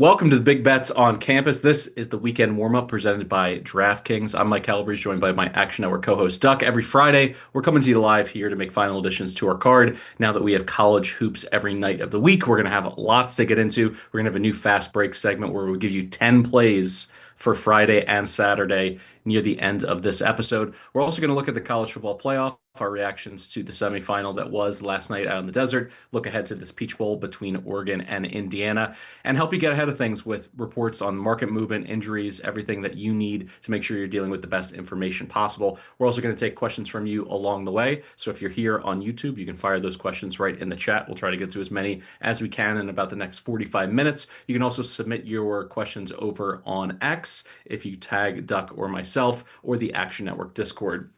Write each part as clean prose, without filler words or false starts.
Welcome to the Big Bets on Campus. This is the weekend warm-up presented by DraftKings. I'm Mike Calabrese, joined by my Action Network co-host Duck. Every Friday, we're coming to you live here to make final additions to our card. Now that we have college hoops every night of the week, we're going to have lots to get into. We're going to have a new fast break segment where we'll give you 10 plays for Friday and Saturday near the end of this episode. We're also going to look at the college football playoff, our reactions to the semifinal that was last night out in the desert, look ahead to this Peach Bowl between Oregon and Indiana, and help you get ahead of things with reports on market movement, injuries, everything that you need to make sure you're dealing with the best information possible. We're also going to take questions from you along the way. So if you're here on YouTube, you can fire those questions right in the chat. We'll try to get to as many as we can in about the next 45 minutes. You can also submit your questions over on X if you tag Duck or myself or the Action Network Discord.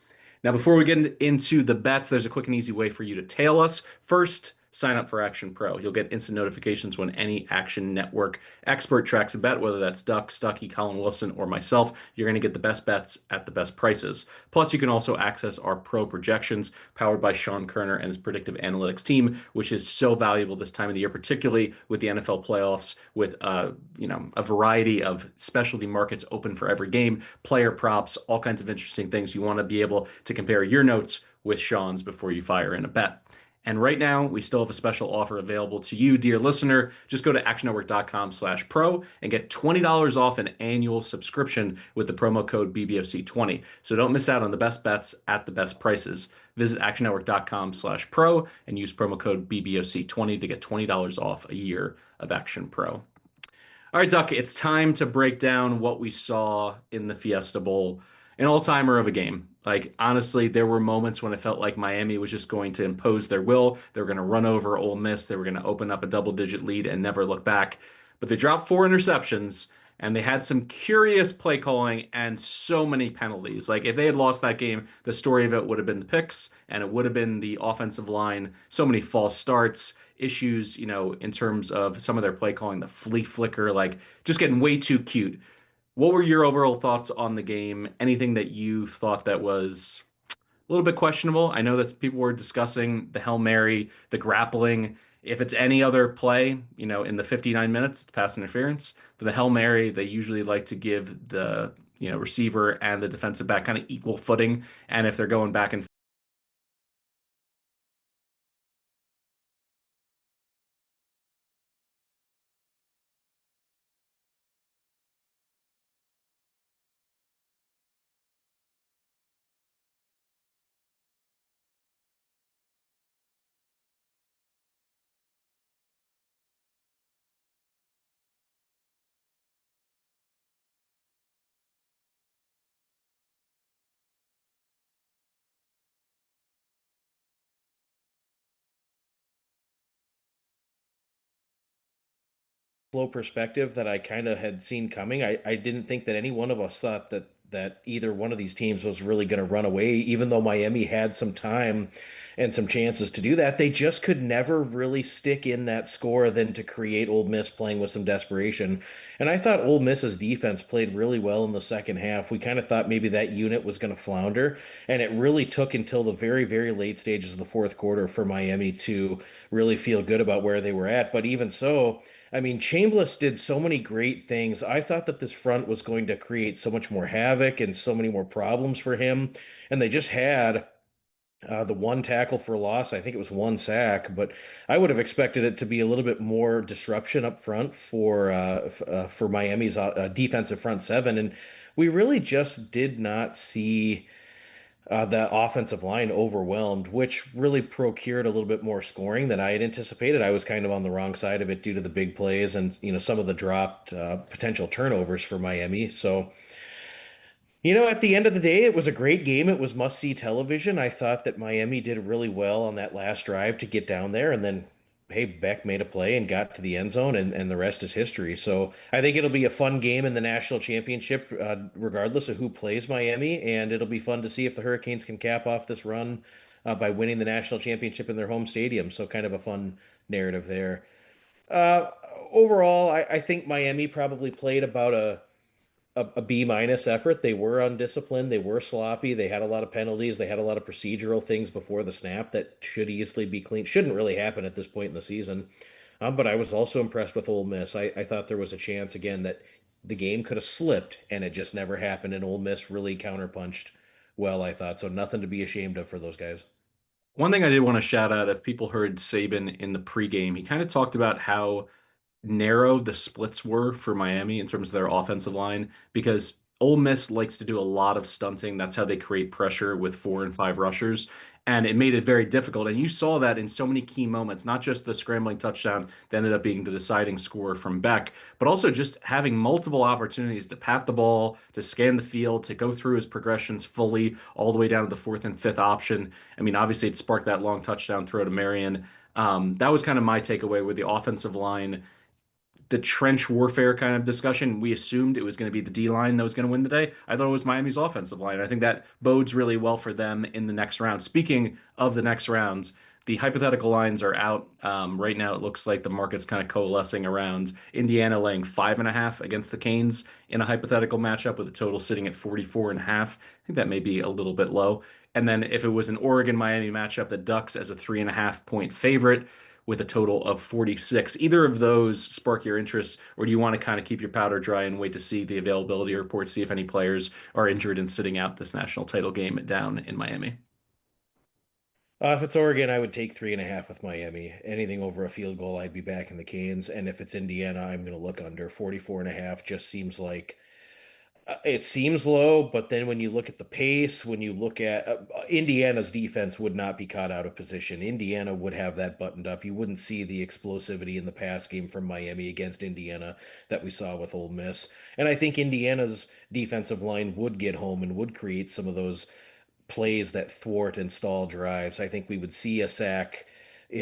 Now, before we get into the bets, there's a quick and easy way for you to tail us. First, sign up for Action Pro. You'll get instant notifications when any Action Network expert tracks a bet, whether that's Duck, Stuckey, Colin Wilson, or myself. You're going to get the best bets at the best prices. Plus, you can also access our pro projections powered by Sean Kerner and his predictive analytics team, which is so valuable this time of the year, particularly with the NFL playoffs, with a variety of specialty markets open for every game, player props, all kinds of interesting things. You want to be able to compare your notes with Sean's before you fire in a bet. And right now, we still have a special offer available to you, dear listener. Just go to actionnetwork.com/pro and get $20 off an annual subscription with the promo code BBOC20. So don't miss out on the best bets at the best prices. Visit actionnetwork.com/pro and use promo code BBOC20 to get $20 off a year of Action Pro. All right, Duck, it's time to break down what we saw in the Fiesta Bowl. An all-timer of a game. Like, honestly, there were moments when it felt like Miami was just going to impose their will. They were going to run over Ole Miss. They were going to open up a double-digit lead and never look back. But they dropped 4 interceptions, and they had some curious play calling and so many penalties. Like, if they had lost that game, the story of it would have been the picks, and it would have been the offensive line. So many false starts, issues, in terms of some of their play calling, the flea flicker, like just getting way too cute. What were your overall thoughts on the game? Anything that you thought that was a little bit questionable? I know that people were discussing the Hail Mary, the grappling. If it's any other play, in the 59 minutes, it's pass interference. But the Hail Mary, they usually like to give the, receiver and the defensive back kind of equal footing. And if they're going back and Flow perspective that I kind of had seen coming. I didn't think that any one of us thought that either one of these teams was really going to run away, even though Miami had some time and some chances to do that. They just could never really stick in that score than to create Ole Miss playing with some desperation. And I thought Ole Miss's defense played really well in the second half. We kind of thought maybe that unit was going to flounder, and it really took until the very, very late stages of the fourth quarter for Miami to really feel good about where they were at. But even so, I mean, Chambliss did so many great things. I thought that this front was going to create so much more havoc and so many more problems for him. And they just had the one tackle for loss. I think it was one sack, but I would have expected it to be a little bit more disruption up front for Miami's defensive front seven. And we really just did not see that offensive line overwhelmed, which really procured a little bit more scoring than I had anticipated. I was kind of on the wrong side of it due to the big plays and some of the dropped potential turnovers for Miami. So at the end of the day, it was a great game. It was must-see television. I thought that Miami did really well on that last drive to get down there, and then hey, Beck made a play and got to the end zone, and the rest is history. So I think it'll be a fun game in the national championship, regardless of who plays Miami, and it'll be fun to see if the Hurricanes can cap off this run by winning the national championship in their home stadium. So kind of a fun narrative there. Uh, Overall, I think Miami probably played about a B minus effort. They were undisciplined. They were sloppy. They had a lot of penalties. They had a lot of procedural things before the snap that should easily be clean. Shouldn't really happen at this point in the season. But I was also impressed with Ole Miss. I thought there was a chance again that the game could have slipped, and it just never happened. And Ole Miss really counterpunched well, I thought. So nothing to be ashamed of for those guys. One thing I did want to shout out, if people heard Saban in the pregame, he kind of talked about how narrow the splits were for Miami in terms of their offensive line because Ole Miss likes to do a lot of stunting. That's how they create pressure with 4 and 5 rushers. And it made it very difficult. And you saw that in so many key moments, not just the scrambling touchdown that ended up being the deciding score from Beck, but also just having multiple opportunities to pat the ball, to scan the field, to go through his progressions fully, all the way down to the fourth and fifth option. I mean, obviously, it sparked that long touchdown throw to Marion. That was kind of my takeaway with the offensive line, the trench warfare kind of discussion. We assumed it was going to be the D line that was going to win the day. I thought it was Miami's offensive line. I think that bodes really well for them in the next round. Speaking of the next rounds, the hypothetical lines are out. Right now, it looks like the market's kind of coalescing around Indiana laying 5.5 against the Canes in a hypothetical matchup with a total sitting at 44.5. I think that may be a little bit low. And then if it was an Oregon Miami matchup, the Ducks as a 3.5 point favorite with a total of 46. Either of those spark your interest, or do you want to kind of keep your powder dry and wait to see the availability reports, see if any players are injured and sitting out this national title game down in Miami? If it's Oregon, I would take 3.5 with Miami. Anything over a field goal, I'd be back in the Canes. And if it's Indiana, I'm going to look under 44.5. Just seems like it seems low, but then when you look at the pace, when you look at Indiana's defense would not be caught out of position. Indiana would have that buttoned up. You wouldn't see the explosivity in the pass game from Miami against Indiana that we saw with Ole Miss. And I think Indiana's defensive line would get home and would create some of those plays that thwart and stall drives. I think we would see a sack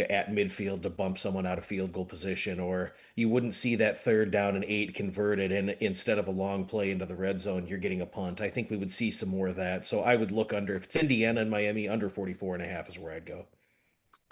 at midfield to bump someone out of field goal position, or you wouldn't see that 3rd down and 8 converted, and instead of a long play into the red zone, you're getting a punt. I think we would see some more of that. So I would look under, if it's Indiana and Miami, under 44.5 is where I'd go.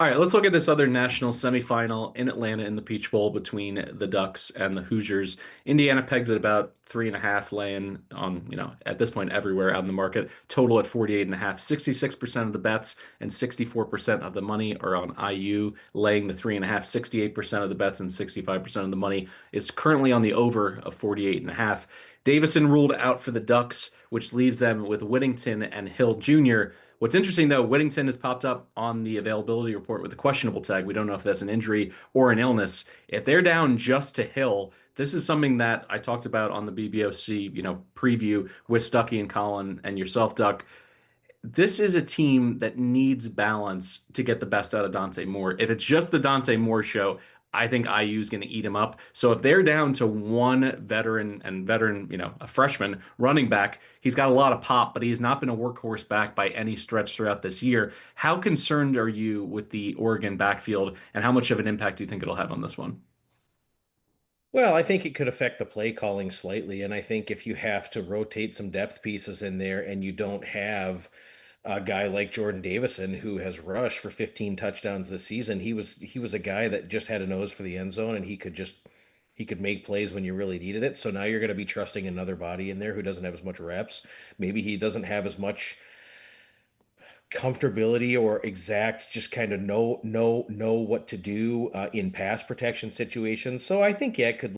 All right, let's look at this other national semifinal in Atlanta in the Peach Bowl between the Ducks and the Hoosiers. Indiana pegged at about 3.5, laying on, at this point everywhere out in the market. Total at 48.5. 66% of the bets and 64% of the money are on IU, laying the 3.5. 68% of the bets and 65% of the money is currently on the over of 48.5. Davison ruled out for the Ducks, which leaves them with Whittington and Hill Jr. What's interesting, though, Whittington has popped up on the availability report with a questionable tag. We don't know if that's an injury or an illness. If they're down just to Hill, this is something that I talked about on the BBOC, preview with Stuckey and Colin and yourself, Duck. This is a team that needs balance to get the best out of Dante Moore. If it's just the Dante Moore show, I think IU is going to eat him up. So if they're down to one veteran, a freshman running back, he's got a lot of pop, but he's not been a workhorse back by any stretch throughout this year. How concerned are you with the Oregon backfield, and how much of an impact do you think it'll have on this one? Well, I think it could affect the play calling slightly. And I think if you have to rotate some depth pieces in there and you don't have a guy like Jordan Davison who has rushed for 15 touchdowns this season, he was a guy that just had a nose for the end zone and he could make plays when you really needed it. So now you're going to be trusting another body in there who doesn't have as much reps. Maybe he doesn't have as much comfortability or exact just kind of know what to do in pass protection situations. So I think yeah, it could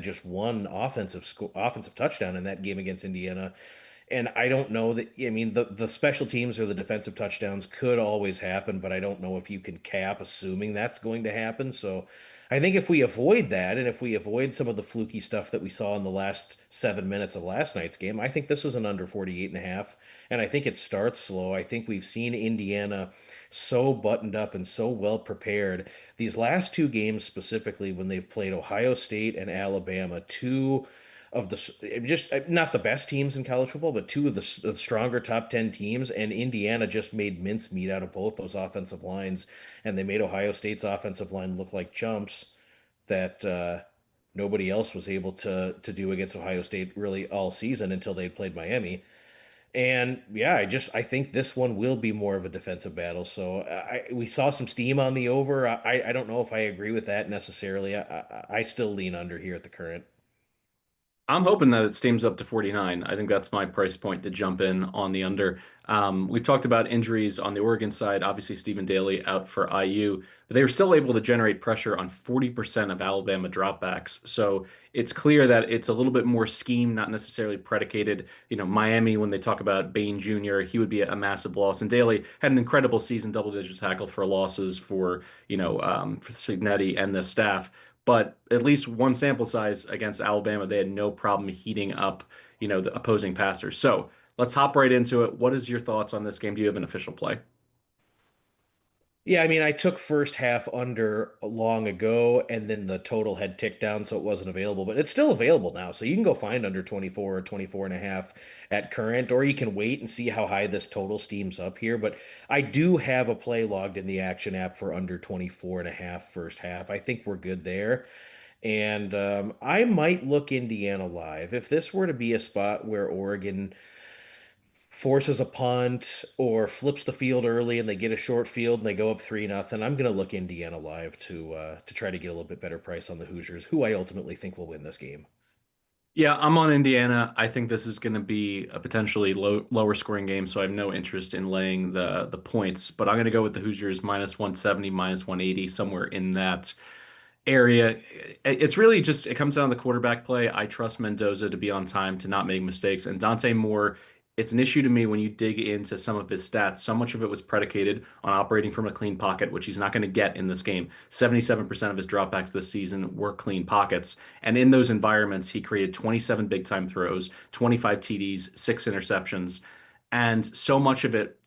just one offensive touchdown in that game against Indiana. And I don't know that, I mean, the special teams or the defensive touchdowns could always happen, but I don't know if you can cap assuming that's going to happen. So I think if we avoid that and if we avoid some of the fluky stuff that we saw in the last 7 minutes of last night's game, I think this is an under 48.5. And I think it starts slow. I think we've seen Indiana so buttoned up and so well prepared. These last two games specifically, when they've played Ohio State and Alabama, two of just not the best teams in college football, but two of the stronger top 10 teams. And Indiana just made mincemeat out of both those offensive lines, and they made Ohio State's offensive line look like chumps that nobody else was able to do against Ohio State really all season until they played Miami. And yeah, I think this one will be more of a defensive battle. So we saw some steam on the over. I don't know if I agree with that necessarily. I still lean under here at the current. I'm hoping that it steams up to 49. I think that's my price point to jump in on the under. We've talked about injuries on the Oregon side. Obviously, Stephen Daly out for IU, but they were still able to generate pressure on 40% of Alabama dropbacks. So it's clear that it's a little bit more scheme, not necessarily predicated. Miami, when they talk about Bain Jr., he would be a massive loss. And Daly had an incredible season, double-digit tackle for losses for Signetti and the staff. But at least one sample size against Alabama, they had no problem heating up, the opposing passers. So let's hop right into it. What is your thoughts on this game? Do you have an official play? Yeah, I mean, I took first half under long ago, and then the total had ticked down, so it wasn't available, but it's still available now. So you can go find under 24 or 24 and a half at current, or you can wait and see how high this total steams up here. But I do have a play logged in the action app for under 24 and a half first half. I think we're good there. And I might look Indiana live. If this were to be a spot where Oregon forces a punt or flips the field early and they get a short field and they go up 3-0, I'm going to look Indiana live to try to get a little bit better price on the Hoosiers, who I ultimately think will win this game. Yeah, I'm on Indiana. I think this is going to be a potentially lower scoring game, so I have no interest in laying the points. But I'm going to go with the Hoosiers minus 170, minus 180, somewhere in that area. It's really just it comes down to the quarterback play. I trust Mendoza to be on time, to not make mistakes, and Dante Moore. It's an issue to me when you dig into some of his stats. So much of it was predicated on operating from a clean pocket, which he's not going to get in this game. 77% of his dropbacks this season were clean pockets. And in those environments, he created 27 big time throws, 25 TDs, six interceptions. And so much of it,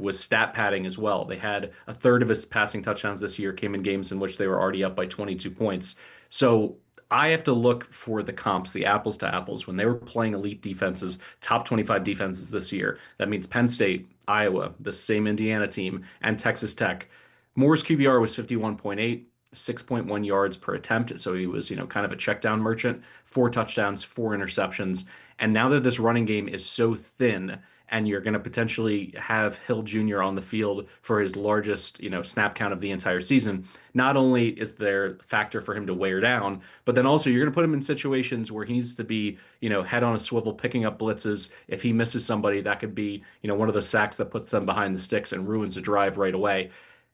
was stat padding as well. They had a third of his passing touchdowns this year came in games in which they were already up by 22 points. So I have to look for the comps, the apples to apples, when they were playing elite defenses, top 25 defenses this year. That means Penn State, Iowa, the same Indiana team, and Texas Tech. Moore's QBR was 51.8. 6.1 yards per attempt. So he was, kind of a check down merchant, four touchdowns, four interceptions. And now that this running game is so thin, and you're going to potentially have Hill Jr. on the field for his largest, snap count of the entire season, not only is there a factor for him to wear down, but then also you're going to put him in situations where he needs to be, head on a swivel, picking up blitzes. If he misses somebody, that could be, one of the sacks that puts them behind the sticks and ruins a drive right away.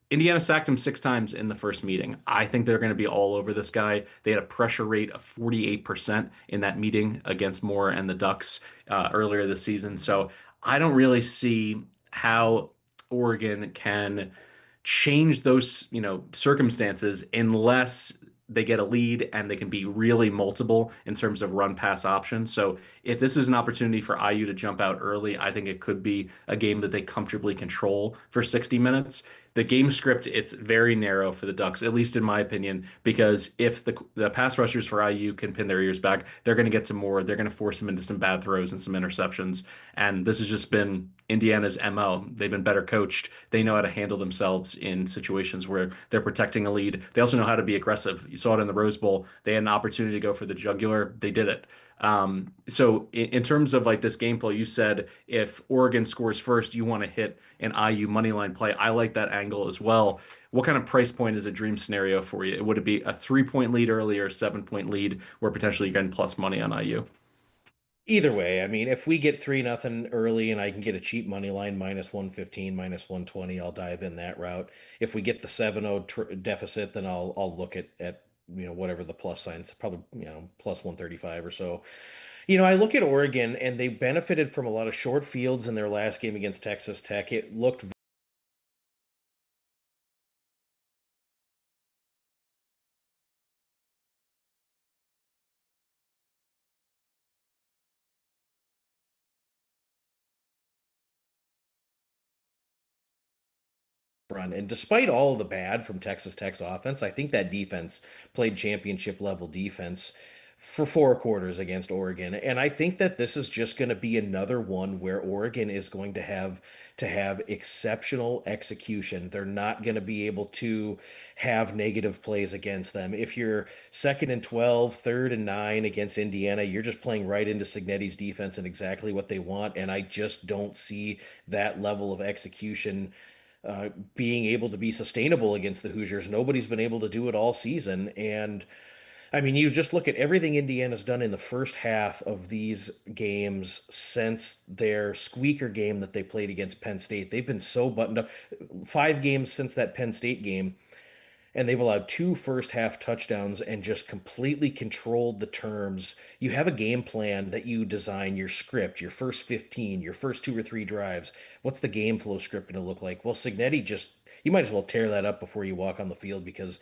Indiana sacked him six times in the first meeting. I think they're going to be all over this guy. They had a pressure rate of 48% in that meeting against Moore and the Ducks earlier this season. So I don't really see how Oregon can change those, circumstances unless they get a lead and they can be really multiple in terms of run pass options. So if this is an opportunity for IU to jump out early, I think it could be a game that they comfortably control for 60 minutes. The game script, it's very narrow for the Ducks, at least in my opinion, because if the pass rushers for IU can pin their ears back, they're going to get some more. They're going to force them into some bad throws and some interceptions. And this has just been Indiana's MO. They've been better coached. They know how to handle themselves in situations where they're protecting a lead. They also know how to be aggressive. You saw it in the Rose Bowl. They had an opportunity to go for the jugular. They did it. So in terms of like this game flow, you said if Oregon scores first, you want to hit an IU money line play. I like that angle as well. What kind of price point is a dream scenario for you? Would it be a 3 point lead early or a 7 point lead where potentially you're getting plus money on IU? Either way, I mean, if we get 3-0 early and I can get a cheap money line minus 115, minus 120, I'll dive in that route. If we get the 7-0 deficit, then I'll look at whatever the plus signs, probably plus 135 or so. I look at Oregon and they benefited from a lot of short fields in their last game against Texas Tech. It looked run. And despite all of the bad from Texas Tech's offense, I think that defense played championship level defense. for 4 quarters against Oregon. And I think that this is just going to be another one where Oregon is going to have exceptional execution. They're not going to be able to have negative plays against them. If you're second and 12, third and 9 against Indiana, you're just playing right into Signetti's defense and exactly what they want. And I just don't see that level of execution being able to be sustainable against the Hoosiers. Nobody's been able to do it all season. And I mean, you just look at everything Indiana's done in the first half of these games since their squeaker game that they played against Penn State. They've been so buttoned up. 5 games since that Penn State game, and they've allowed 2 first half touchdowns and just completely controlled the terms. You have a game plan that you design your script, your first 15, your first 2 or 3 drives. What's the game flow script going to look like? Well, Signetti just, you might as well tear that up before you walk on the field because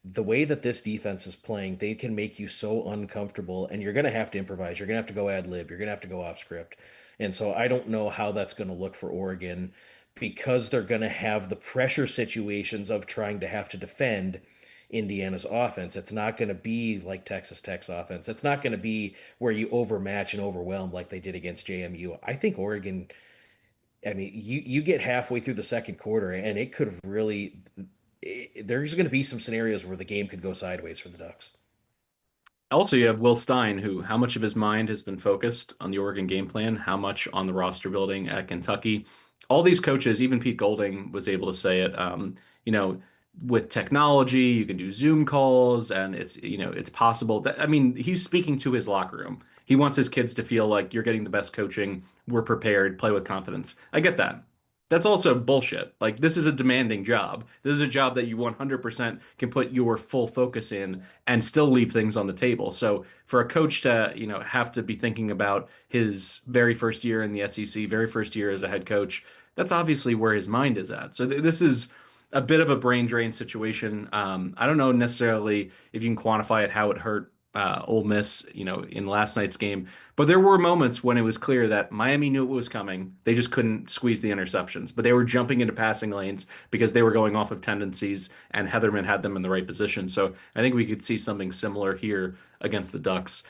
the way that this defense is playing, they can make you so uncomfortable and you're going to have to improvise. You're going to have to go ad lib. You're going to have to go off script. And so I don't know how that's going to look for Oregon because they're going to have the pressure situations of trying to have to defend Indiana's offense. It's not going to be like Texas Tech's offense. It's not going to be where you overmatch and overwhelm like they did against JMU. I think Oregon, I mean, you get halfway through the second quarter and it could really there's going to be some scenarios where the game could go sideways for the Ducks. Also, you have Will Stein, who how much of his mind has been focused on the Oregon game plan, how much on the roster building at Kentucky. All these coaches, even Pete Golding was able to say it. You know, with technology, you can do Zoom calls, and it's possible that I mean, he's speaking to his locker room. He wants his kids to feel like you're getting the best coaching. We're prepared. Play with confidence. I get that. That's also bullshit. Like, this is a demanding job. This is a job that you 100% can put your full focus in and still leave things on the table. So for a coach to, have to be thinking about his very first year in the SEC, very first year as a head coach, that's obviously where his mind is at. So this is a bit of a brain drain situation. I don't know necessarily if you can quantify it, how it hurt Ole Miss, in last night's game. But there were moments when it was clear that Miami knew it was coming. They just couldn't squeeze the interceptions. But they were jumping into passing lanes because they were going off of tendencies, and Heatherman had them in the right position. So I think we could see something similar here against the Ducks.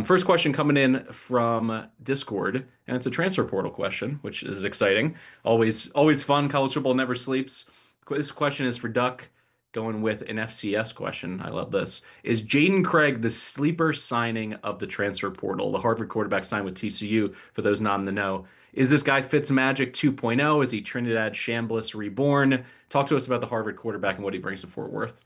First question coming in from Discord, and it's a transfer portal question, which is exciting. Always fun. College football never sleeps. This question is for Duck. Going with an FCS question. I love this. Is Jaden Craig the sleeper signing of the transfer portal? The Harvard quarterback signed with TCU, for those not in the know. Is this guy Fitzmagic 2.0? Is he Trinidad Shambliss reborn? Talk to us about the Harvard quarterback and what he brings to Fort Worth.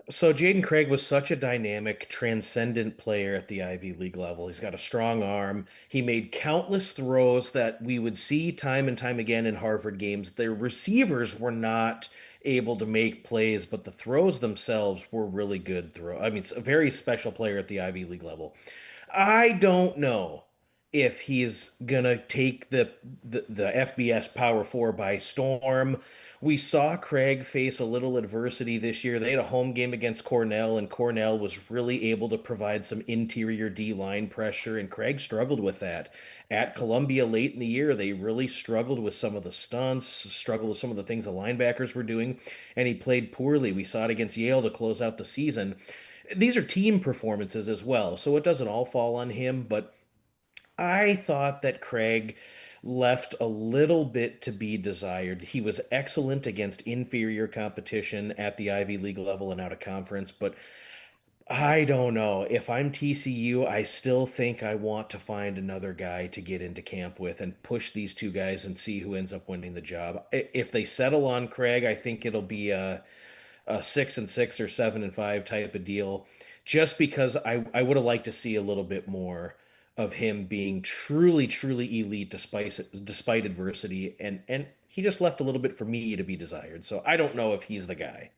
So Jaden Craig was such a dynamic, transcendent player at the Ivy League level. He's got a strong arm. He made countless throws that we would see time and time again in Harvard games. Their receivers were not able to make plays, but the throws themselves were really good throw. I mean, it's a very special player at the Ivy League level. I don't know if he's gonna take the FBS Power Four by storm. We saw Craig face a little adversity this year. They had a home game against Cornell, and Cornell was really able to provide some interior D line pressure, and Craig struggled with that. At Columbia late in the year, they really struggled with some of the stunts, struggled with some of the things the linebackers were doing, and he played poorly. We saw it against Yale to close out the season. These are team performances as well, so it doesn't all fall on him, but I thought that Craig left a little bit to be desired. He was excellent against inferior competition at the Ivy League level and out of conference, but I don't know. If I'm TCU, I still think I want to find another guy to get into camp with and push these two guys and see who ends up winning the job. If they settle on Craig, I think it'll be a 6-6 or 7-5 type of deal, just because I would have liked to see a little bit more of him being truly, truly elite despite adversity, and he just left a little bit for me to be desired. So I don't know if he's the guy.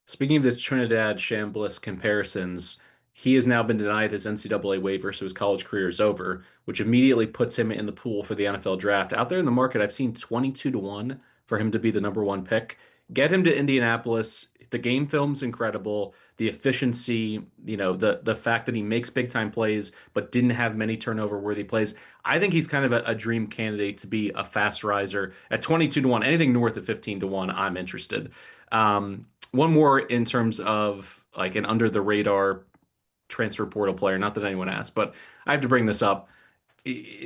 Speaking of this Trinidad Shambliss comparisons, he has now been denied his NCAA waiver, so his college career is over, which immediately puts him in the pool for the NFL draft. Out there in the market, I've seen 22 to 1 for him to be the number one pick. Get him to Indianapolis. The game film's incredible. The efficiency, the fact that he makes big time plays but didn't have many turnover worthy plays. I think he's kind of a dream candidate to be a fast riser at 22 to 1. Anything north of 15 to 1, I'm interested. One more in terms of like an under the radar transfer portal player. Not that anyone asked, but I have to bring this up.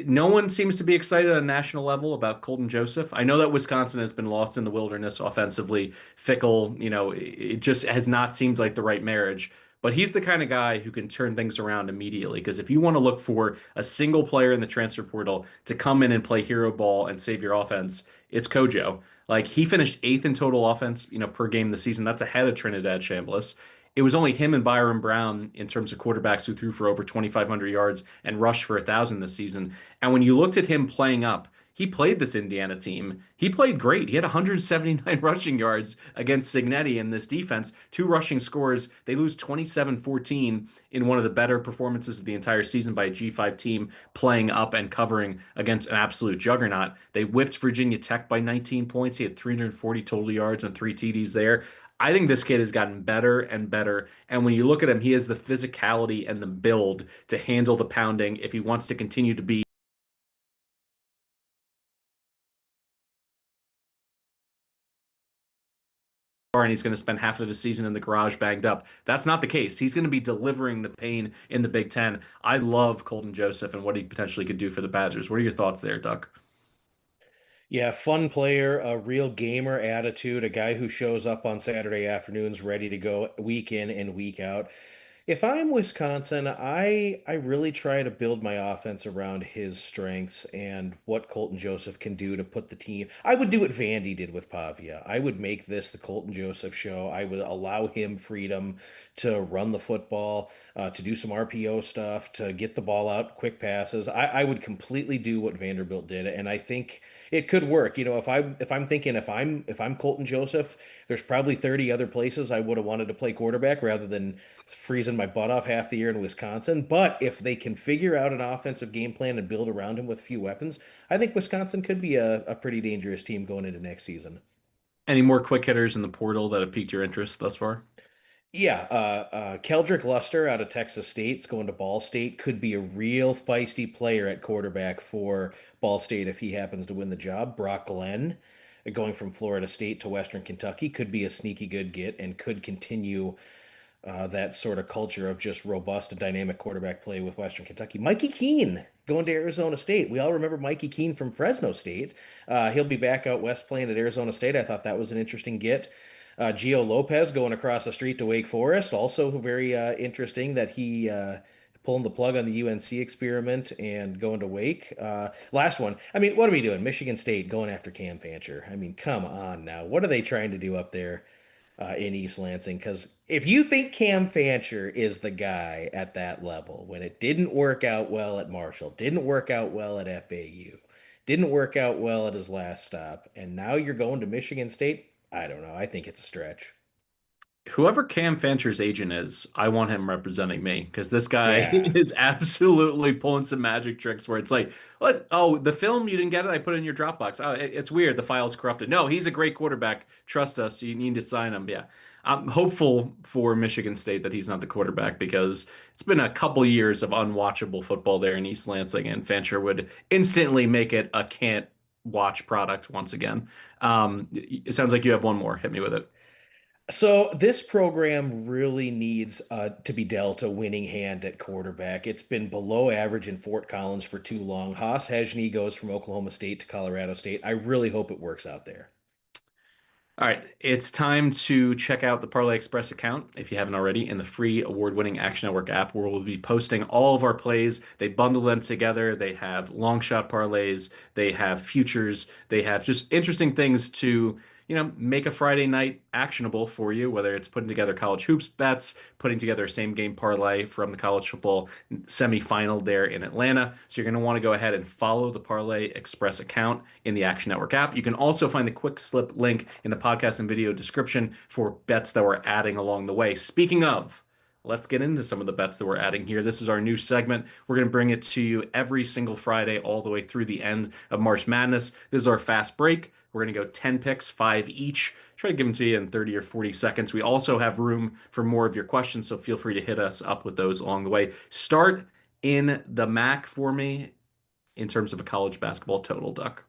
No one seems to be excited on a national level about Colton Joseph. I know that Wisconsin has been lost in the wilderness offensively, fickle. It just has not seemed like the right marriage. But he's the kind of guy who can turn things around immediately. Because if you want to look for a single player in the transfer portal to come in and play hero ball and save your offense, it's Kojo. Like he finished eighth in total offense, per game this season. That's ahead of Trinidad Chambliss. It was only him and Byron Brown in terms of quarterbacks who threw for over 2,500 yards and rushed for 1,000 this season. And when you looked at him playing up, he played this Indiana team. He played great. He had 179 rushing yards against Signetti in this defense, two rushing scores. They lose 27-14 in one of the better performances of the entire season by a G5 team playing up and covering against an absolute juggernaut. They whipped Virginia Tech by 19 points. He had 340 total yards and three TDs there. I think this kid has gotten better and better. And when you look at him, he has the physicality and the build to handle the pounding if he wants to continue to be. And he's going to spend half of his season in the garage banged up. That's not the case. He's going to be delivering the pain in the Big Ten. I love Colton Joseph and what he potentially could do for the Badgers. What are your thoughts there, Duck? Yeah, fun player, a real gamer attitude, a guy who shows up on Saturday afternoons ready to go week in and week out. If I'm Wisconsin, I really try to build my offense around his strengths and what Colton Joseph can do to put the team. I would do what Vandy did with Pavia. I would make this the Colton Joseph show. I would allow him freedom to run the football, to do some RPO stuff, to get the ball out, quick passes. I would completely do what Vanderbilt did, and I think it could work. If I'm thinking if I'm Colton Joseph, there's probably 30 other places I would have wanted to play quarterback rather than freezing my butt off half the year in Wisconsin. But if they can figure out an offensive game plan and build around him with a few weapons, I think Wisconsin could be a pretty dangerous team going into next season. Any more quick hitters in the portal that have piqued your interest thus far? Yeah, Keldrick Luster out of Texas State's going to Ball State could be a real feisty player at quarterback for Ball State if he happens to win the job. Brock Glenn, going from Florida State to Western Kentucky, could be a sneaky good get and could continue that sort of culture of just robust and dynamic quarterback play with Western Kentucky. Mikey Keene going to Arizona State. We all remember Mikey Keene from Fresno State. He'll be back out west playing at Arizona State. I thought that was an interesting get. Gio Lopez going across the street to Wake Forest. Also very interesting that he pulling the plug on the UNC experiment and going to Wake. Last one. I mean, what are we doing? Michigan State going after Cam Fancher. I mean, come on now. What are they trying to do up there? In East Lansing. Because if you think Cam Fancher is the guy at that level, when it didn't work out well at Marshall, didn't work out well at FAU, didn't work out well at his last stop, and now you're going to Michigan State, I don't know. I think it's a stretch. Whoever Cam Fancher's agent is, I want him representing me because this guy Yeah. is absolutely pulling some magic tricks where it's like, what? Oh, the film you didn't get it. I put it in your Dropbox. Oh, it's weird. The file's corrupted. No, he's a great quarterback. Trust us. You need to sign him. Yeah, I'm hopeful for Michigan State that he's not the quarterback because it's been a couple years of unwatchable football there in East Lansing, and Fancher would instantly make it a can't watch product once again. It sounds like you have one more. Hit me with it. So this program really needs to be dealt a winning hand at quarterback. It's been below average in Fort Collins for too long. Haas Hejny goes from Oklahoma State to Colorado State. I really hope it works out there. All right, it's time to check out the Parlay Express account if you haven't already in the free award-winning Action Network app where we'll be posting all of our plays. They bundle them together. They have long shot parlays, they have futures, they have just interesting things to, make a Friday night actionable for you, whether it's putting together college hoops bets, putting together a same game parlay from the college football semifinal there in Atlanta. So you're going to want to go ahead and follow the Parlay Express account in the Action Network app. You can also find the quick slip link in the podcast and video description for bets that we're adding along the way. Speaking of, let's get into some of the bets that we're adding here. This is our new segment. We're going to bring it to you every single Friday, all the way through the end of March Madness. This is our fast break. We're going to go 10 picks, five each. Try to give them to you in 30 or 40 seconds. We also have room for more of your questions, so feel free to hit us up with those along the way. Start in the MAC for me in terms of a college basketball total, Duck.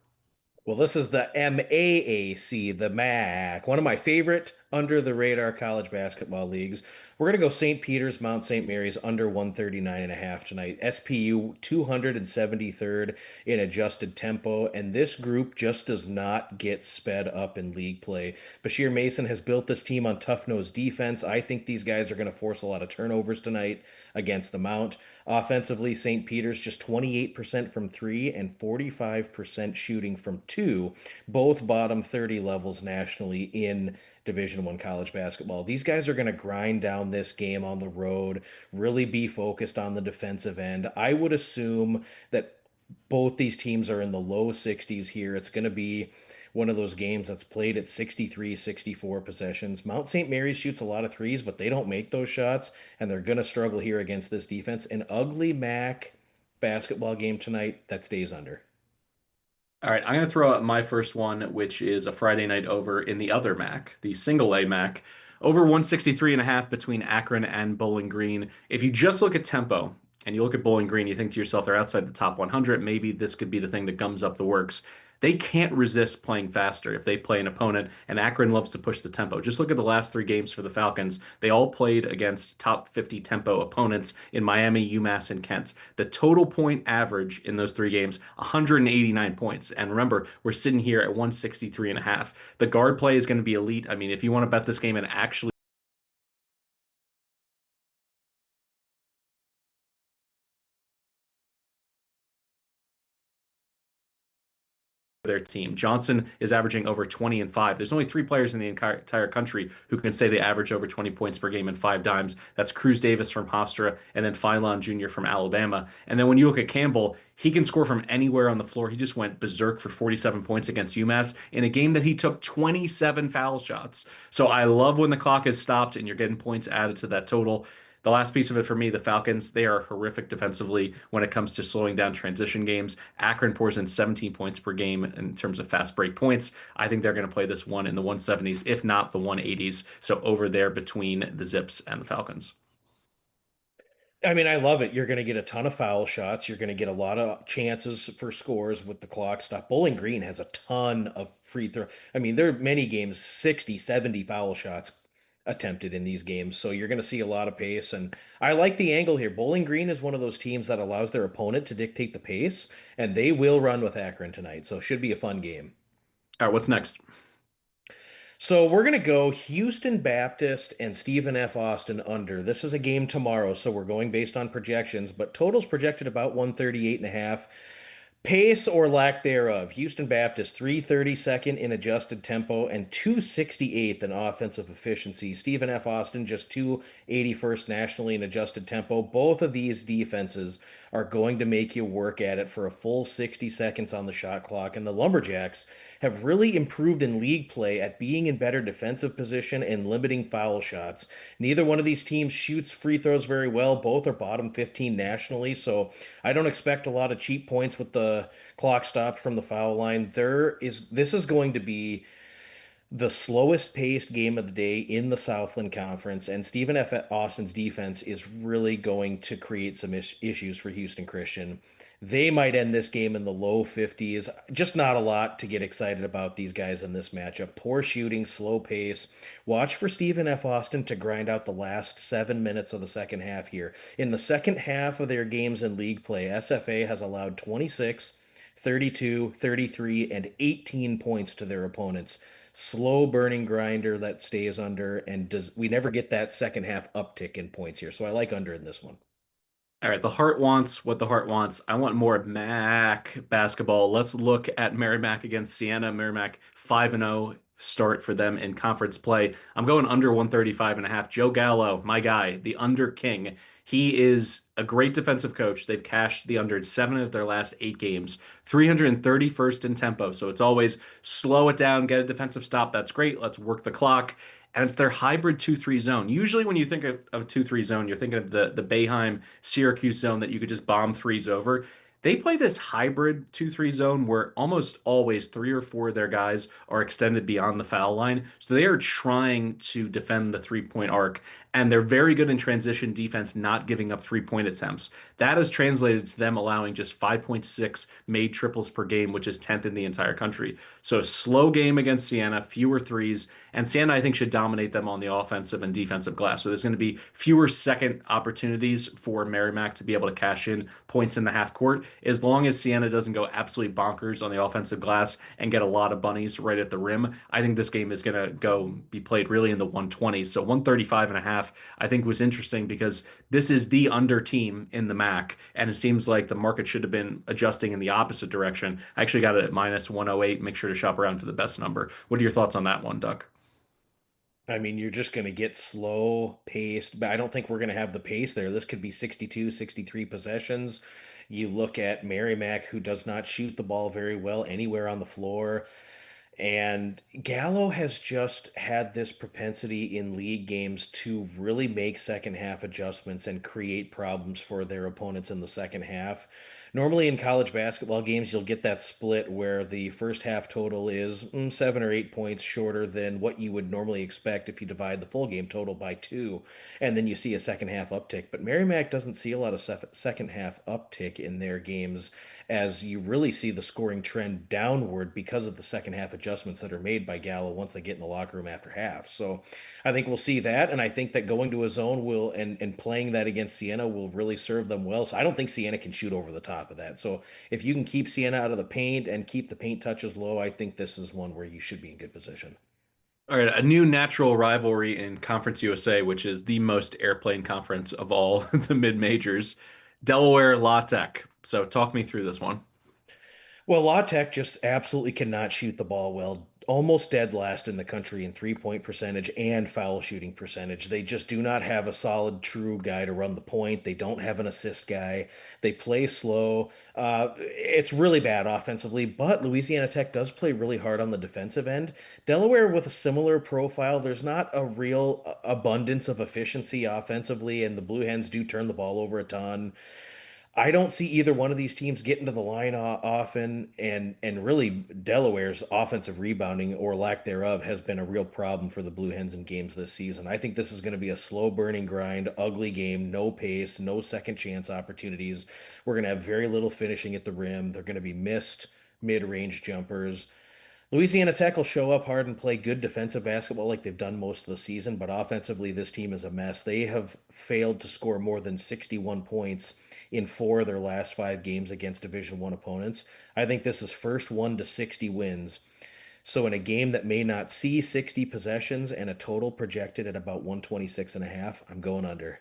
Well, this is the MAAC, the MAC, one of my favorite under the radar college basketball leagues. We're going to go St. Peter's, Mount St. Mary's under 139.5 tonight. SPU 273rd in adjusted tempo, and this group just does not get sped up in league play. Bashir Mason has built this team on tough-nosed defense. I think these guys are going to force a lot of turnovers tonight against the Mount. Offensively, St. Peter's just 28% from three and 45% shooting from two, both bottom 30 levels nationally in Division One college basketball. These guys are going to grind down this game on the road, really be focused on the defensive end. I would assume that both these teams are in the low 60s here. It's going to be one of those games that's played at 63, 64 possessions. Mount St. Mary's shoots a lot of threes, but they don't make those shots, and they're going to struggle here against this defense. An ugly MAC basketball game tonight that stays under. All right, I'm going to throw out my first one, which is a Friday night over in the other MAC, the single A MAC, over 163.5 between Akron and Bowling Green. If you just look at tempo and you look at Bowling Green, you think to yourself, they're outside the top 100. Maybe this could be the thing that gums up the works. They can't resist playing faster if they play an opponent, and Akron loves to push the tempo. Just look at the last three games for the Falcons. They all played against top 50 tempo opponents in Miami, UMass, and Kent. The total point average in those three games, 189 points. And remember, we're sitting here at 163.5. The guard play is going to be elite. I mean, if you want to bet this game and actually their team. Johnson is averaging over 20 and 5. There's only three players in the entire country who can say they average over 20 points per game and five dimes. That's Cruz Davis from Hofstra and then Philon Jr. from Alabama. And then when you look at Campbell, he can score from anywhere on the floor. He just went berserk for 47 points against UMass in a game that he took 27 foul shots. So I love when the clock is stopped and you're getting points added to that total. The last piece of it for me, the Falcons, they are horrific defensively when it comes to slowing down transition games. Akron pours in 17 points per game in terms of fast break points. I think they're going to play this one in the 170s, if not the 180s. So over there between the Zips and the Falcons. I mean, I love it. You're going to get a ton of foul shots. You're going to get a lot of chances for scores with the clock stop. Bowling Green has a ton of free throw. I mean, there are many games, 60, 70 foul shots attempted in these games. So you're going to see a lot of pace. And I like the angle here. Bowling Green is one of those teams that allows their opponent to dictate the pace, and they will run with Akron tonight. So it should be a fun game. All right, what's next? So we're going to go Houston Baptist and Stephen F. Austin under. This is a game tomorrow, so we're going based on projections, but totals projected about 138.5. Pace or lack thereof. Houston Baptist 332nd in adjusted tempo and 268th in offensive efficiency. Stephen F. Austin just 281st nationally in adjusted tempo. Both of these defenses are going to make you work at it for a full 60 seconds on the shot clock. And the Lumberjacks have really improved in league play at being in better defensive position and limiting foul shots. Neither one of these teams shoots free throws very well. Both are bottom 15 nationally, so I don't expect a lot of cheap points with the clock stopped from the foul line. This is going to be the slowest paced game of the day in the Southland Conference, and Stephen F. Austin's defense is really going to create some issues for Houston Christian. They might end this game in the low 50s. Just not a lot to get excited about these guys in this matchup. Poor shooting, slow pace. Watch for Stephen F. Austin to grind out the last 7 minutes of the second half here. In the second half of their games in league play, SFA has allowed 26, 32, 33, and 18 points to their opponents. Slow burning grinder that stays under, and does we never get that second half uptick in points here. So I like under in this one. All right, the heart wants what the heart wants. I want more MAC basketball. Let's look at Merrimack against Siena. Merrimack 5-0 start for them in conference play. I'm going under 135.5. Joe Gallo, my guy, the under king. He is a great defensive coach. They've cashed the under in 7 of their last 8 games, 331st in tempo. So it's always slow it down, get a defensive stop. That's great. Let's work the clock. And it's their hybrid 2-3 zone. Usually, when you think of 2-3 zone, you're thinking of the Boeheim Syracuse zone that you could just bomb threes over. They play this hybrid 2-3 zone where almost always three or four of their guys are extended beyond the foul line. So they are trying to defend the 3-point arc, and they're very good in transition defense, not giving up 3-point attempts. That has translated to them allowing just 5.6 made triples per game, which is 10th in the entire country. So a slow game against Siena, fewer threes, and Siena, I think, should dominate them on the offensive and defensive glass. So there's going to be fewer second opportunities for Merrimack to be able to cash in points in the half court, as long as Siena doesn't go absolutely bonkers on the offensive glass and get a lot of bunnies right at the rim. I think this game is going to go be played really in the 120s. So 135 and a half, I think, was interesting because this is the under team in the MAC, and it seems like the market should have been adjusting in the opposite direction. I actually got it at minus 108. Make sure to shop around for the best number. What are your thoughts on that one, Duck? I mean, you're just going to get slow paced, but I don't think we're going to have the pace there. This could be 62, 63 possessions. You look at Merrimack, who does not shoot the ball very well anywhere on the floor. And Gallo has just had this propensity in league games to really make second half adjustments and create problems for their opponents in the second half. Normally in college basketball games, you'll get that split where the first half total is 7 or 8 points shorter than what you would normally expect if you divide the full game total by two, and then you see a second half uptick. But Merrimack doesn't see a lot of second half uptick in their games, as you really see the scoring trend downward because of the second half adjustments that are made by Gallo once they get in the locker room after half. So I think we'll see that, and I think that going to a zone will and playing that against Siena will really serve them well. So I don't think Siena can shoot over the top of that. So if you can keep Siena out of the paint and keep the paint touches low, I think this is one where you should be in good position. All right, a new natural rivalry in Conference USA, which is the most airplane conference of all the mid majors. Delaware La Tech. So talk me through this one. Well, La Tech just absolutely cannot shoot the ball well. Almost dead last in the country in 3-point percentage and foul shooting percentage. They just do not have a solid, true guy to run the point. They don't have an assist guy. They play slow. It's really bad offensively, but Louisiana Tech does play really hard on the defensive end. Delaware, with a similar profile, there's not a real abundance of efficiency offensively, and the Blue Hens do turn the ball over a ton. I don't see either one of these teams getting to the line often, and really Delaware's offensive rebounding or lack thereof has been a real problem for the Blue Hens in games this season. I think this is going to be a slow burning grind, ugly game, no pace, no second chance opportunities. We're going to have very little finishing at the rim. They're going to be missed mid-range jumpers. Louisiana Tech will show up hard and play good defensive basketball like they've done most of the season, but offensively, this team is a mess. They have failed to score more than 61 points in four of their last five games against Division One opponents. I think this is first 1 to 60 wins. So in a game that may not see 60 possessions and a total projected at about 126 and a half, I'm going under.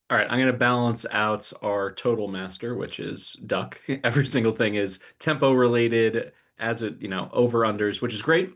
All right, I'm going to balance out our total master, which is Duck. Every single thing is tempo related, as it, over unders, which is great.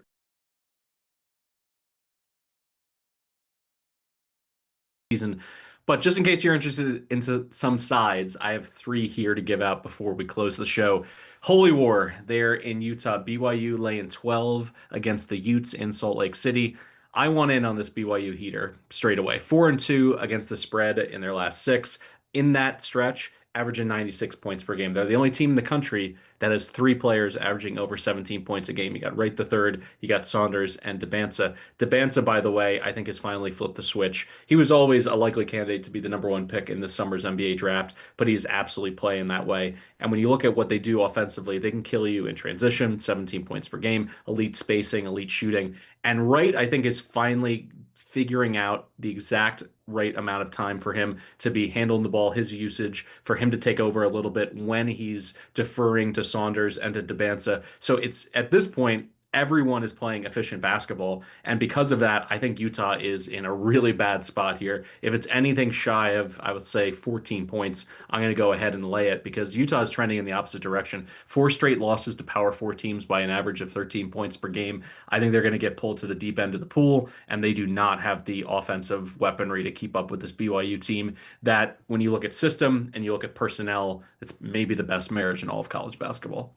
Season. But just in case you're interested into some sides, I have three here to give out before we close the show. Holy War, there in Utah. BYU laying 12 against the Utes in Salt Lake City. I want in on this BYU heater straight away. 4-2 against the spread in their last six. In that stretch, averaging 96 points per game. They're the only team in the country that has three players averaging over 17 points a game. You got Wright the third, you got Saunders and Debanza. Debanza, by the way, I think has finally flipped the switch. He was always a likely candidate to be the number one pick in this summer's NBA draft, but he's absolutely playing that way. And when you look at what they do offensively, they can kill you in transition, 17 points per game, elite spacing, elite shooting. And Wright, I think, is finally figuring out the exact right amount of time for him to be handling the ball, his usage, for him to take over a little bit when he's deferring to Saunders and to Debanza. So it's at this point, everyone is playing efficient basketball. And because of that, I think Utah is in a really bad spot here. If it's anything shy of, I would say, 14 points, I'm going to go ahead and lay it because Utah is trending in the opposite direction. Four straight losses to Power Four teams by an average of 13 points per game. I think they're going to get pulled to the deep end of the pool, and they do not have the offensive weaponry to keep up with this BYU team that, when you look at system and you look at personnel, it's maybe the best marriage in all of college basketball.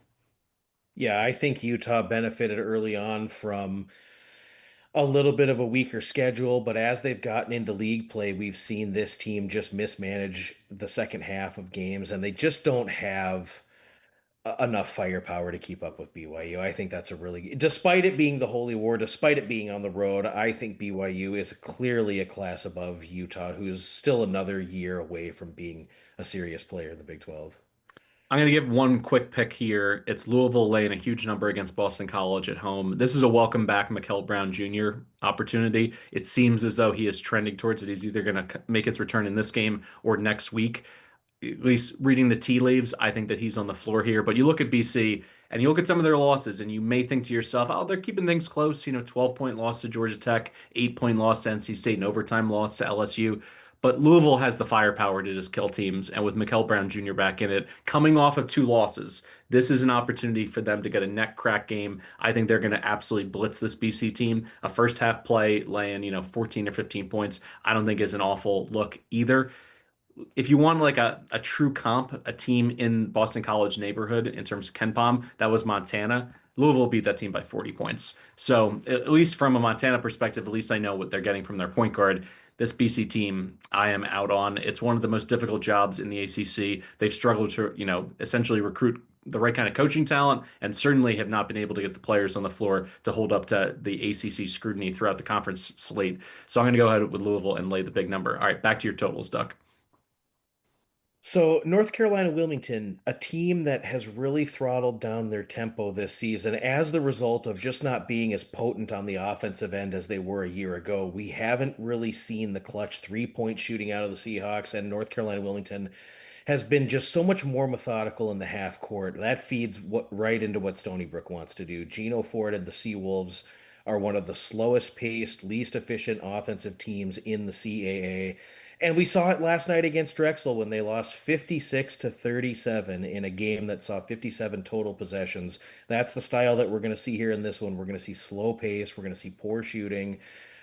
Yeah, I think Utah benefited early on from a little bit of a weaker schedule, but as they've gotten into league play, we've seen this team just mismanage the second half of games, and they just don't have enough firepower to keep up with BYU. I think that's a really, despite it being the Holy War, despite it being on the road, I think BYU is clearly a class above Utah, who's still another year away from being a serious player in the Big 12. I'm going to give one quick pick here. It's Louisville laying a huge number against Boston College at home. This is a welcome back Mikel Brown Jr. opportunity. It seems as though he is trending towards it. He's either going to make his return in this game or next week. At least reading the tea leaves, I think that he's on the floor here. But you look at BC and you look at some of their losses, and you may think to yourself, oh, they're keeping things close. 12-point loss to Georgia Tech, 8-point loss to NC State, and overtime loss to LSU. But Louisville has the firepower to just kill teams. And with Mikel Brown Jr. back in it, coming off of 2 losses, this is an opportunity for them to get a neck crack game. I think they're going to absolutely blitz this BC team. A first half play laying, 14 or 15 points, I don't think is an awful look either. If you want like a true comp, a team in Boston College neighborhood in terms of KenPom, that was Montana. Louisville beat that team by 40 points. So at least from a Montana perspective, at least I know what they're getting from their point guard. This BC team, I am out on. It's one of the most difficult jobs in the ACC. They've struggled to, essentially recruit the right kind of coaching talent, and certainly have not been able to get the players on the floor to hold up to the ACC scrutiny throughout the conference slate. So I'm going to go ahead with Louisville and lay the big number. All right, back to your totals, Duck. So, North Carolina Wilmington, a team that has really throttled down their tempo this season as the result of just not being as potent on the offensive end as they were a year ago. We haven't really seen the clutch 3-point shooting out of the Seahawks, and North Carolina Wilmington has been just so much more methodical in the half court. That feeds right into what Stony Brook wants to do. Gino Ford and the Seawolves are one of the slowest paced, least efficient offensive teams in the CAA. And we saw it last night against Drexel when they lost 56 to 37 in a game that saw 57 total possessions. That's the style that we're going to see here in this one. We're going to see slow pace, we're going to see poor shooting.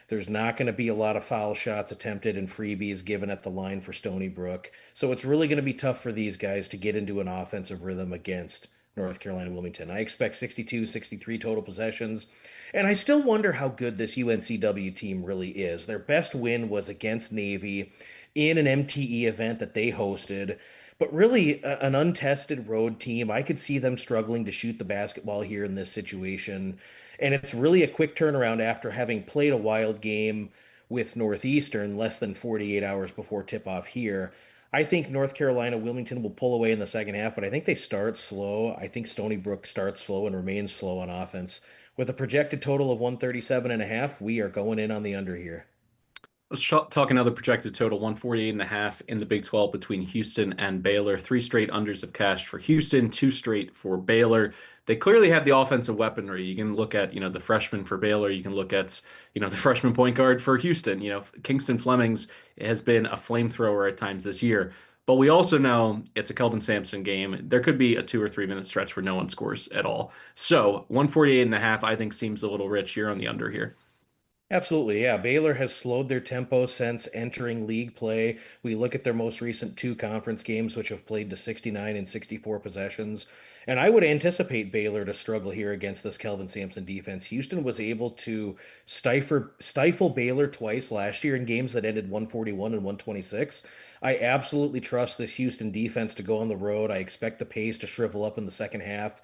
There's not going to be a lot of foul shots attempted and freebies given at the line for Stony Brook. So it's really going to be tough for these guys to get into an offensive rhythm against North Carolina Wilmington. I expect 62, 63 total possessions. And I still wonder how good this UNCW team really is. Their best win was against Navy in an MTE event that they hosted. But really, an untested road team. I could see them struggling to shoot the basketball here in this situation. And it's really a quick turnaround after having played a wild game with Northeastern less than 48 hours before tip off here. I think North Carolina Wilmington will pull away in the second half, but I think they start slow. I think Stony Brook starts slow and remains slow on offense. With a projected total of 137 and a half, we are going in on the under here. Let's talk another projected total, 148.5 in the Big 12 between Houston and Baylor. 3 straight unders have cashed for Houston, 2 straight for Baylor. They clearly have the offensive weaponry. You can look at, the freshman for Baylor. You can look at, the freshman point guard for Houston. Kingston Flemings has been a flamethrower at times this year. But we also know it's a Kelvin Sampson game. There could be a 2 or 3 minute stretch where no one scores at all. So 148.5, I think, seems a little rich. You're on the under here. Absolutely, yeah. Baylor has slowed their tempo since entering league play. We look at their most recent 2 conference games, which have played to 69 and 64 possessions. And I would anticipate Baylor to struggle here against this Kelvin Sampson defense. Houston was able to stifle Baylor twice last year in games that ended 141 and 126. I absolutely trust this Houston defense to go on the road. I expect the pace to shrivel up in the second half.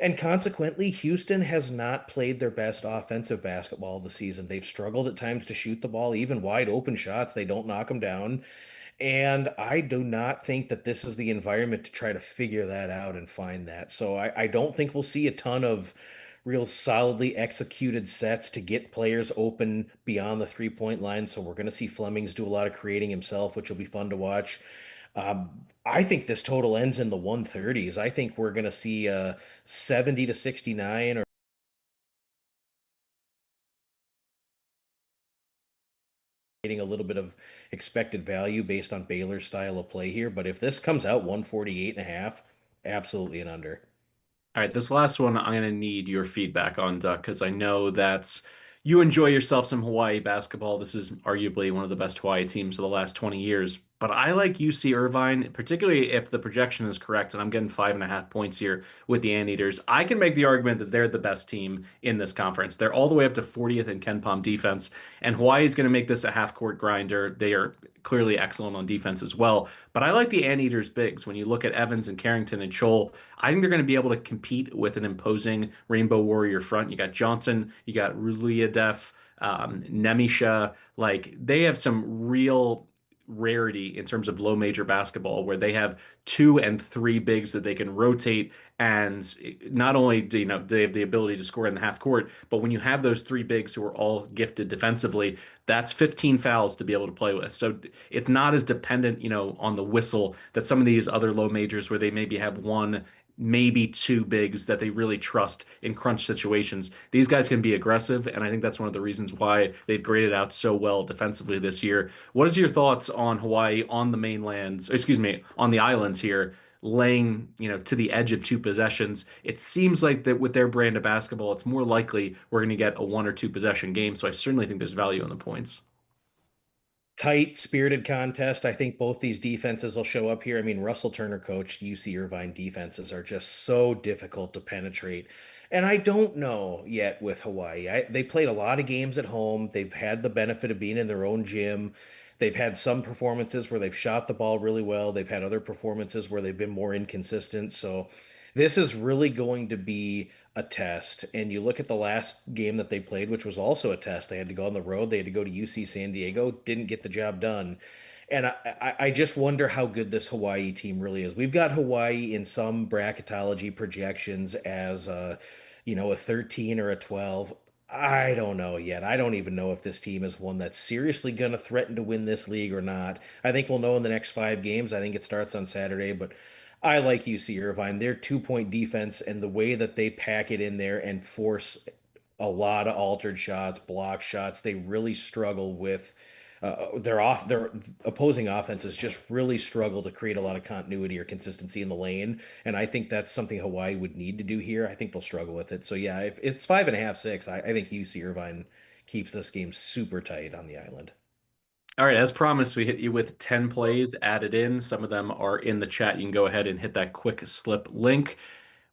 And consequently, Houston has not played their best offensive basketball this season. They've struggled at times to shoot the ball, even wide open shots. They don't knock them down. And I do not think that this is the environment to try to figure that out and find that. So I don't think we'll see a ton of real solidly executed sets to get players open beyond the 3-point line. So we're going to see Flemings do a lot of creating himself, which will be fun to watch. I think this total ends in the 130s. I think we're going to see 70 to 69 or getting a little bit of expected value based on Baylor's style of play here. But if this comes out 148 and a half, absolutely an under. All right, this last one I'm going to need your feedback on, Duck, because I know that you enjoy yourself some Hawaii basketball. This is arguably one of the best Hawaii teams of the last 20 years. but I like UC Irvine, particularly if the projection is correct, and I'm getting 5.5 points here with the Anteaters. I can make the argument that they're the best team in this conference. They're all the way up to 40th in Ken Palm defense, and Hawaii's going to make this a half-court grinder. They are clearly excellent on defense as well. But I like the Anteaters bigs. When you look at Evans and Carrington and Chol, I think they're going to be able to compete with an imposing Rainbow Warrior front. You got Johnson, you got Ruliadef, Nemisha. Like they have some real rarity in terms of low major basketball where they have two and three bigs that they can rotate, and not only do they have the ability to score in the half court, but when you have those three bigs who are all gifted defensively, that's 15 fouls to be able to play with. So it's not as dependent, on the whistle that some of these other low majors where they maybe have one, maybe two bigs that they really trust in crunch situations. These guys can be aggressive, and I think that's one of the reasons why they've graded out so well defensively this year. What is your thoughts on Hawaii on the mainlands, excuse me, on the islands here, laying, to the edge of two possessions? It seems like that with their brand of basketball, it's more likely we're going to get a one or two possession game. So I certainly think there's value in the points. Tight, spirited contest. I think both these defenses will show up here. I mean, Russell Turner coached UC Irvine defenses are just so difficult to penetrate. And I don't know yet with Hawaii. They played a lot of games at home. They've had the benefit of being in their own gym. They've had some performances where they've shot the ball really well. They've had other performances where they've been more inconsistent. So this is really going to be a test. And you look at the last game that they played, which was also a test. They had to go on the road. They had to go to UC San Diego. Didn't get the job done. And I just wonder how good this Hawaii team really is. We've got Hawaii in some bracketology projections as a 13 or a 12. I don't know yet. I don't even know if this team is one that's seriously going to threaten to win this league or not. I think we'll know in the next 5 games. I think it starts on Saturday, but I like UC Irvine. Their 2 point defense and the way that they pack it in there and force a lot of altered shots, block shots. They really struggle with their opposing offenses just really struggle to create a lot of continuity or consistency in the lane. And I think that's something Hawaii would need to do here. I think they'll struggle with it. So yeah, if it's 5.5, 6, I think UC Irvine keeps this game super tight on the island. All right, as promised, we hit you with 10 plays added in. Some of them are in the chat. You can go ahead and hit that quick slip link.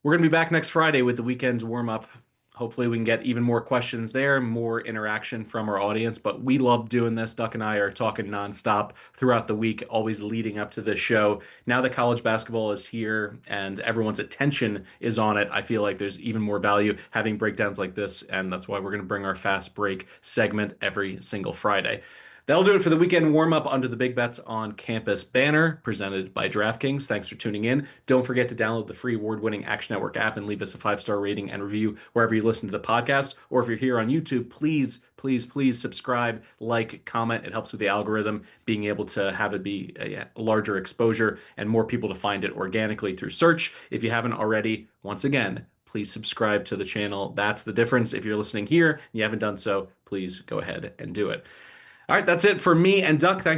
We're going to be back next Friday with the weekend's warm up. Hopefully, we can get even more questions there, more interaction from our audience. But we love doing this. Duck and I are talking nonstop throughout the week, always leading up to this show. Now that college basketball is here and everyone's attention is on it, I feel like there's even more value having breakdowns like this. And that's why we're going to bring our fast break segment every single Friday. That'll do it for the weekend warm up under the Big Bets on Campus banner presented by DraftKings. Thanks for tuning in. Don't forget to download the free award-winning Action Network app and leave us a 5-star rating and review wherever you listen to the podcast. Or if you're here on YouTube, please, please, please subscribe, like, comment. It helps with the algorithm, being able to have it be a larger exposure and more people to find it organically through search. If you haven't already, once again, please subscribe to the channel. That's the difference. If you're listening here and you haven't done so, please go ahead and do it. All right, that's it for me and Duck. Thanks.